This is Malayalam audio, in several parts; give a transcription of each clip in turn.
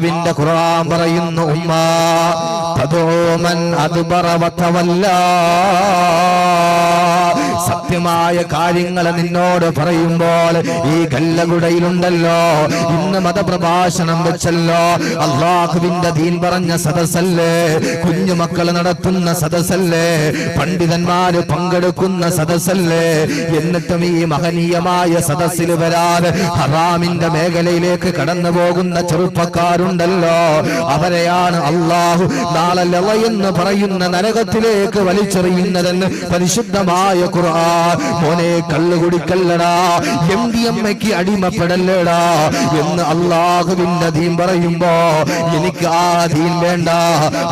വിന്റെ ഖുർആൻ പറയുന്നു ഉമ്മ തദൂമൻ അദ്ബറ വതവല്ല. സത്യമായ കാര്യങ്ങൾ നിന്നോട് പറയുമ്പോൾ ഈ കല്ലകുടയിലുണ്ടല്ലോ, ഇന്ന് മതപ്രഭാഷണം വെച്ചല്ലോ, അള്ളാഹുവിന്റെ ദീൻ പറഞ്ഞ സദസ്സല്ലേ, കുഞ്ഞുമക്കൾ നടത്തുന്ന സദസ്സല്ലേ, പണ്ഡിതന്മാര് പങ്കെടുക്കുന്ന സദസ്സല്ലേ, എന്നിട്ടും ഈ മഹനീയമായ സദസ്സിൽ വരാതെ ഹറാമിന്റെ മേഖലയിലേക്ക് കടന്നു പോകുന്ന ചെറുപ്പക്കാരുണ്ടല്ലോ, അവരെയാണ് അള്ളാഹു നാളെ എന്ന് പറയുന്ന നരകത്തിലേക്ക് വലിച്ചെറിയുന്നതെന്ന് പരിശുദ്ധമായ ഖുർആൻ. മോനെ കള്ളു കുടിക്കല്ലടാ, MDMAക്ക് അടിമപ്പെടല്ലടാ എന്ന് അള്ളാഹുവിന്റെ ദീൻ പറയുമ്പോ എനിക്ക് ആ ദീൻ വേണ്ട,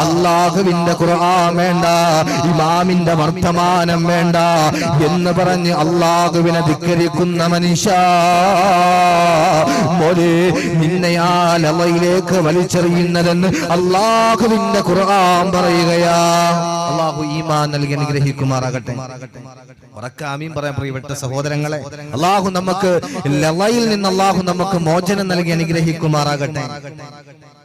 അള്ളാഹുവിന്റെ ഖുർആൻ വേണ്ട, ഇമാമിന്റെ വർത്തമാനം വേണ്ട എന്ന് പറഞ്ഞ് അള്ളാഹുവിനെ ധിക്കരിക്കുന്ന മനുഷ്യ, മോനെ നിന്നെയാ ലവയിലേക്ക് വലിച്ചെറിയുന്നതെന്ന് അള്ളാഹുവിന്റെ ഖുർആൻ പറയുകയാ. അള്ളാഹു ഈമാൻ നൽകി അനുഗ്രഹിക്കുമാറാകട്ടെ. ഉറക്കാമീൻ പറയാൻ പ്രിയപ്പെട്ട സഹോദരങ്ങളെ, അള്ളാഹു നമുക്ക് ലവയിൽ നിന്ന് അള്ളാഹു നമുക്ക് മോചനം നൽകി അനുഗ്രഹിക്കുമാറാകട്ടെ.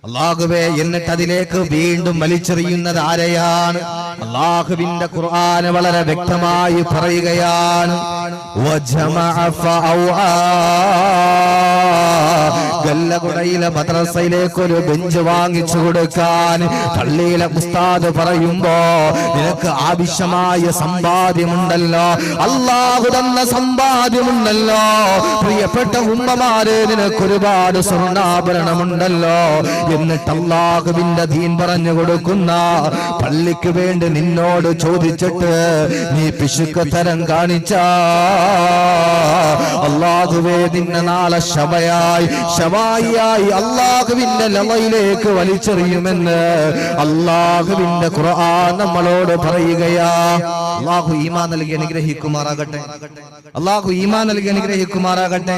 അള്ളാഹുവേ, എന്നിട്ട് അതിലേക്ക് വീണ്ടും വലിച്ചെറിയുന്നത് ആരെയാണ്? അള്ളാഹുവിന്റെ ഖുർആൻ വളരെ വ്യക്തമായി പറയുകയാണ്, ഗല്ലകുടയിലെ മദ്രസയിലേക്ക് ഒരു ബെഞ്ച് വാങ്ങിച്ചു കൊടുക്കാൻ പള്ളിയിലെ ഉസ്താദ് പറയുമ്പോ നിനക്ക് ആവശ്യമായ സമ്പാദ്യമുണ്ടല്ലോ, അള്ളാഹു തന്ന സമ്പാദ്യമുണ്ടല്ലോ, പ്രിയപ്പെട്ട ഉമ്മമാരെ നിനക്ക് ഒരുപാട് സ്വർണ്ണാഭരണമുണ്ടല്ലോ, എന്നിട്ട് അള്ളാഹുവിന്റെ ദീൻ പറഞ്ഞു കൊടുക്കുന്ന പള്ളിക്ക് വേണ്ടി നിന്നോട് ചോദിച്ചിട്ട് നീ പിശുക്കത്തരം കാണിച്ച അള്ളാഹുവേ നിന്നെ നാളെ ശവായിയായി അള്ളാഹുവിന്റെ ലവയിലേക്ക് വലിച്ചെറിയുമെന്ന് അള്ളാഹുവിന്റെ ഖുർആൻ നമ്മളോട് പറയുകയാ. അള്ളാഹു ഈമാൻ നൽകി അനുഗ്രഹിക്കുമാറാകട്ടെ. അള്ളാഹു ഈമാൻ നൽകി അനുഗ്രഹിക്കുമാറാകട്ടെ.